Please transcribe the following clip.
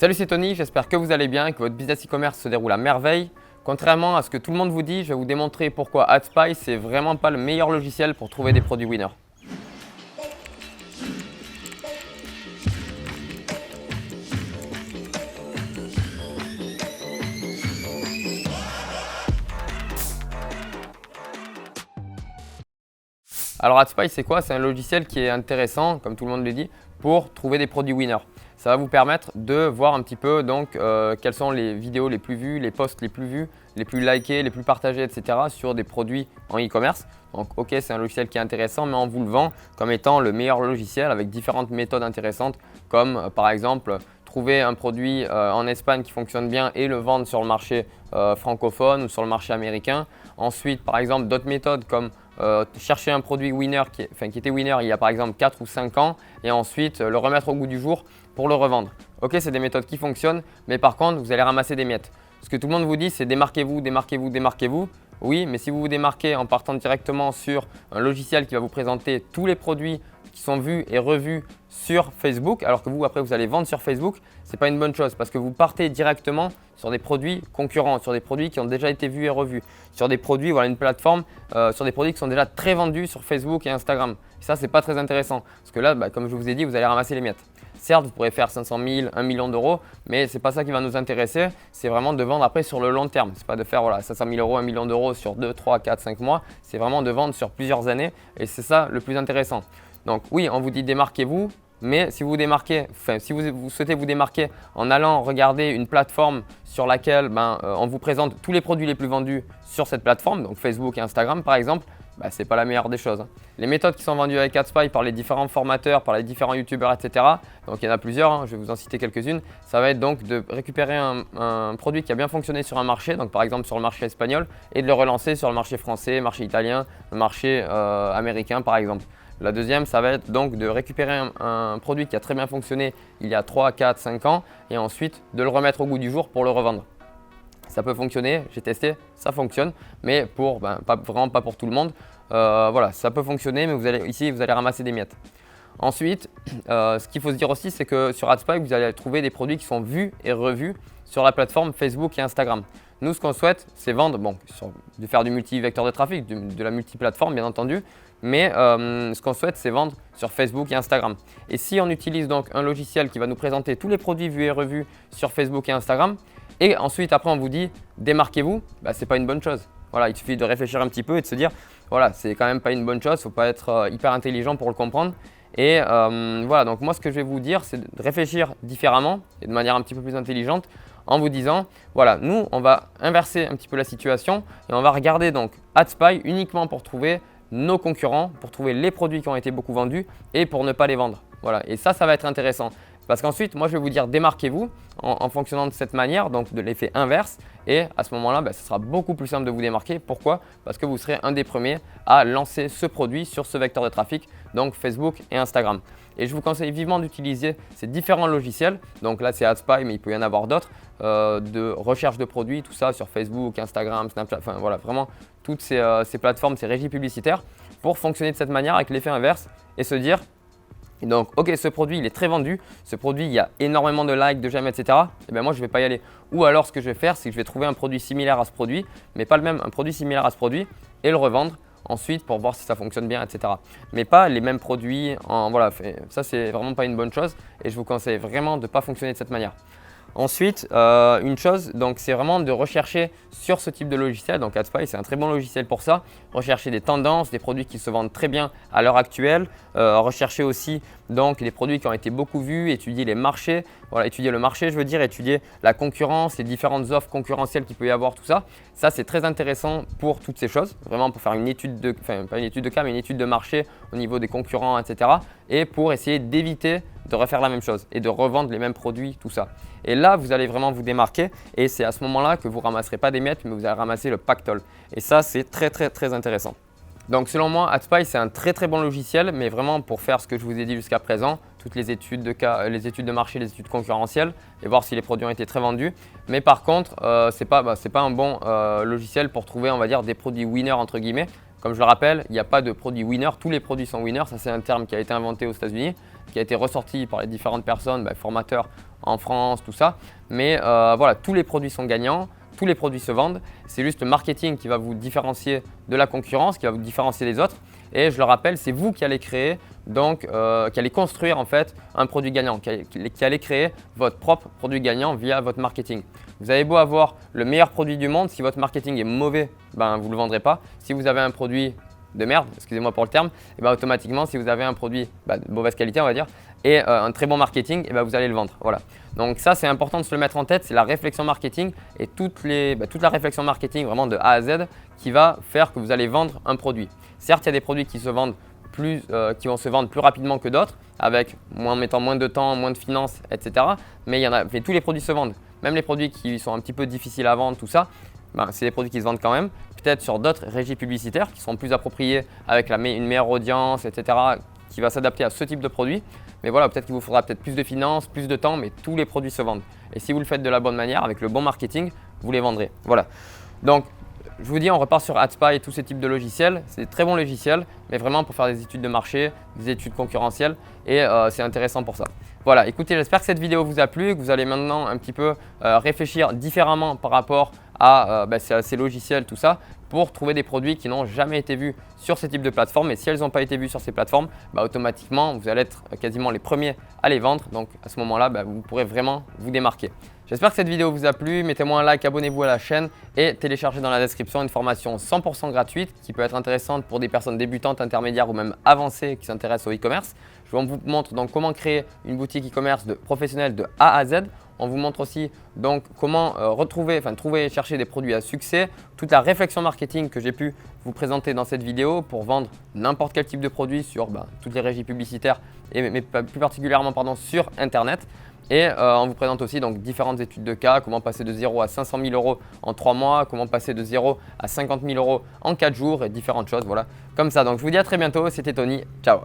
Salut, c'est Tony, j'espère que vous allez bien et que votre business e-commerce se déroule à merveille. Contrairement à ce que tout le monde vous dit, je vais vous démontrer pourquoi AdSpy c'est vraiment pas le meilleur logiciel pour trouver des produits winners. Alors AdSpy c'est quoi? C'est un logiciel qui est intéressant, comme tout le monde le dit, pour trouver des produits winners. Ça va vous permettre de voir un petit peu donc quelles sont les vidéos les plus vues, les posts les plus vus, les plus likés, les plus partagés, etc. sur des produits en e-commerce. Donc ok, c'est un logiciel qui est intéressant, mais on vous le vend comme étant le meilleur logiciel avec différentes méthodes intéressantes, comme par exemple trouver un produit en Espagne qui fonctionne bien et le vendre sur le marché francophone ou sur le marché américain. Ensuite, par exemple, d'autres méthodes comme chercher un produit winner qui était winner il y a par exemple 4 ou 5 ans et ensuite le remettre au goût du jour pour le revendre. Ok, c'est des méthodes qui fonctionnent, mais par contre, vous allez ramasser des miettes. Ce que tout le monde vous dit, c'est démarquez-vous, démarquez-vous, démarquez-vous. Oui, mais si vous vous démarquez en partant directement sur un logiciel qui va vous présenter tous les produits qui sont vus et revus sur Facebook, alors que vous, après, vous allez vendre sur Facebook, ce n'est pas une bonne chose parce que vous partez directement sur des produits concurrents, sur des produits qui ont déjà été vus et revus, sur des produits, voilà, une plateforme, sur des produits qui sont déjà très vendus sur Facebook et Instagram. Et ça, ce n'est pas très intéressant parce que là, comme je vous ai dit, vous allez ramasser les miettes. Certes, vous pourrez faire 500 000, 1 million d'euros, mais ce n'est pas ça qui va nous intéresser. C'est vraiment de vendre après sur le long terme. Ce n'est pas de faire 500 000 euros, 1 million d'euros sur 2, 3, 4, 5 mois. C'est vraiment de vendre sur plusieurs années et c'est ça le plus intéressant. Donc oui, on vous dit démarquez-vous, mais si vous souhaitez vous démarquer en allant regarder une plateforme sur laquelle on vous présente tous les produits les plus vendus sur cette plateforme, donc Facebook et Instagram par exemple, ce n'est pas la meilleure des choses. Les méthodes qui sont vendues avec AdSpy par les différents formateurs, par les différents youtubeurs, etc. Donc il y en a plusieurs, je vais vous en citer quelques-unes. Ça va être donc de récupérer un produit qui a bien fonctionné sur un marché, donc par exemple sur le marché espagnol, et de le relancer sur le marché français, marché italien, le marché américain par exemple. La deuxième, ça va être donc de récupérer un produit qui a très bien fonctionné il y a 3, 4, 5 ans et ensuite de le remettre au goût du jour pour le revendre. Ça peut fonctionner, j'ai testé, ça fonctionne, mais vraiment pas pour tout le monde. Voilà, ça peut fonctionner, mais ici, vous allez ramasser des miettes. Ensuite, ce qu'il faut se dire aussi, c'est que sur AdSpy, vous allez trouver des produits qui sont vus et revus sur la plateforme Facebook et Instagram. Nous, ce qu'on souhaite, c'est vendre, de faire du multi-vecteur de trafic, de la multiplateforme, bien entendu. Mais ce qu'on souhaite, c'est vendre sur Facebook et Instagram. Et si on utilise donc un logiciel qui va nous présenter tous les produits vus et revus sur Facebook et Instagram, et ensuite après on vous dit démarquez-vous, ce n'est pas une bonne chose. Voilà, il suffit de réfléchir un petit peu et de se dire voilà, c'est quand même pas une bonne chose, il ne faut pas être hyper intelligent pour le comprendre. Et voilà, donc moi ce que je vais vous dire, c'est de réfléchir différemment et de manière un petit peu plus intelligente en vous disant voilà, nous on va inverser un petit peu la situation et on va regarder donc AdSpy uniquement pour trouver nos concurrents, pour trouver les produits qui ont été beaucoup vendus et pour ne pas les vendre. Voilà, et ça va être intéressant. Parce qu'ensuite, moi je vais vous dire démarquez-vous en fonctionnant de cette manière, donc de l'effet inverse. Et à ce moment-là, ce sera beaucoup plus simple de vous démarquer. Pourquoi? Parce que vous serez un des premiers à lancer ce produit sur ce vecteur de trafic, donc Facebook et Instagram. Et je vous conseille vivement d'utiliser ces différents logiciels. Donc là, c'est AdSpy, mais il peut y en avoir d'autres, de recherche de produits, tout ça sur Facebook, Instagram, Snapchat, enfin voilà, vraiment toutes ces plateformes, ces régies publicitaires pour fonctionner de cette manière avec l'effet inverse et se dire donc, ok, ce produit, il est très vendu. Ce produit, il y a énormément de likes, de j'aime, etc. Et bien moi, je ne vais pas y aller. Ou alors, ce que je vais faire, c'est que je vais trouver un produit similaire à ce produit, mais pas le même, un produit similaire à ce produit et le revendre ensuite pour voir si ça fonctionne bien, etc. Mais pas les mêmes produits. Voilà, ça, c'est vraiment pas une bonne chose et je vous conseille vraiment de ne pas fonctionner de cette manière. Ensuite, une chose, donc c'est vraiment de rechercher sur ce type de logiciel, donc AdSpy c'est un très bon logiciel pour ça, rechercher des tendances, des produits qui se vendent très bien à l'heure actuelle, rechercher aussi donc des produits qui ont été beaucoup vus, étudier les marchés, voilà, étudier le marché je veux dire, étudier la concurrence, les différentes offres concurrentielles qu'il peut y avoir, tout ça. Ça c'est très intéressant pour toutes ces choses, vraiment pour faire une étude de, pas une étude de cas mais une étude de marché au niveau des concurrents, etc. Et pour essayer d'éviter de refaire la même chose et de revendre les mêmes produits, tout ça. Et là, vous allez vraiment vous démarquer et c'est à ce moment-là que vous ne ramasserez pas des miettes, mais vous allez ramasser le pactole. Et ça, c'est très, très, très intéressant. Donc selon moi, AdSpy, c'est un très, très bon logiciel, mais vraiment pour faire ce que je vous ai dit jusqu'à présent, toutes les études de cas, les études de marché, les études concurrentielles et voir si les produits ont été très vendus. Mais par contre, c'est pas un bon logiciel pour trouver, on va dire, des produits winners entre guillemets. Comme je le rappelle, il n'y a pas de produits winners, tous les produits sont winners, ça c'est un terme qui a été inventé aux États-Unis. qui a été ressorti par les différentes personnes, formateurs en France, tout ça. Mais voilà, tous les produits sont gagnants, tous les produits se vendent. C'est juste le marketing qui va vous différencier de la concurrence, qui va vous différencier des autres. Et je le rappelle, c'est vous qui allez créer, donc qui allez construire en fait un produit gagnant, qui allez créer votre propre produit gagnant via votre marketing. Vous avez beau avoir le meilleur produit du monde, si votre marketing est mauvais, vous ne le vendrez pas. Si vous avez un produit de merde, excusez-moi pour le terme, et automatiquement, si vous avez un produit de mauvaise qualité, on va dire, et un très bon marketing, vous allez le vendre. Voilà. Donc ça, c'est important de se le mettre en tête, c'est la réflexion marketing et toute la réflexion marketing vraiment de A à Z qui va faire que vous allez vendre un produit. Certes, il y a des produits qui vont se vendre plus rapidement que d'autres, mettant moins de temps, moins de finances, etc. Mais tous les produits se vendent. Même les produits qui sont un petit peu difficiles à vendre, tout ça, c'est des produits qui se vendent quand même. Peut-être sur d'autres régies publicitaires qui sont plus appropriées avec une meilleure audience, etc. qui va s'adapter à ce type de produit. Mais voilà, peut-être qu'il vous faudra peut-être plus de finances, plus de temps, mais tous les produits se vendent. Et si vous le faites de la bonne manière, avec le bon marketing, vous les vendrez. Voilà. Donc, je vous dis, on repart sur AdSpy et tous ces types de logiciels. C'est des très bons logiciels, mais vraiment pour faire des études de marché, des études concurrentielles, et c'est intéressant pour ça. Voilà, écoutez, j'espère que cette vidéo vous a plu, que vous allez maintenant un petit peu réfléchir différemment par rapport à ces logiciels, tout ça, pour trouver des produits qui n'ont jamais été vus sur ces types de plateformes. Et si elles n'ont pas été vues sur ces plateformes, automatiquement, vous allez être quasiment les premiers à les vendre. Donc à ce moment-là, vous pourrez vraiment vous démarquer. J'espère que cette vidéo vous a plu. Mettez-moi un like, abonnez-vous à la chaîne et téléchargez dans la description une formation 100% gratuite qui peut être intéressante pour des personnes débutantes, intermédiaires ou même avancées qui s'intéressent au e-commerce. Je vous montre donc comment créer une boutique e-commerce de professionnel de A à Z. On vous montre aussi donc comment trouver et chercher des produits à succès, toute la réflexion marketing que j'ai pu vous présenter dans cette vidéo pour vendre n'importe quel type de produit sur toutes les régies publicitaires, mais plus particulièrement sur Internet. Et on vous présente aussi donc différentes études de cas, comment passer de 0 à 500 000 euros en 3 mois, comment passer de 0 à 50 000 euros en 4 jours et différentes choses. Voilà, comme ça. Donc je vous dis à très bientôt, c'était Tony, ciao.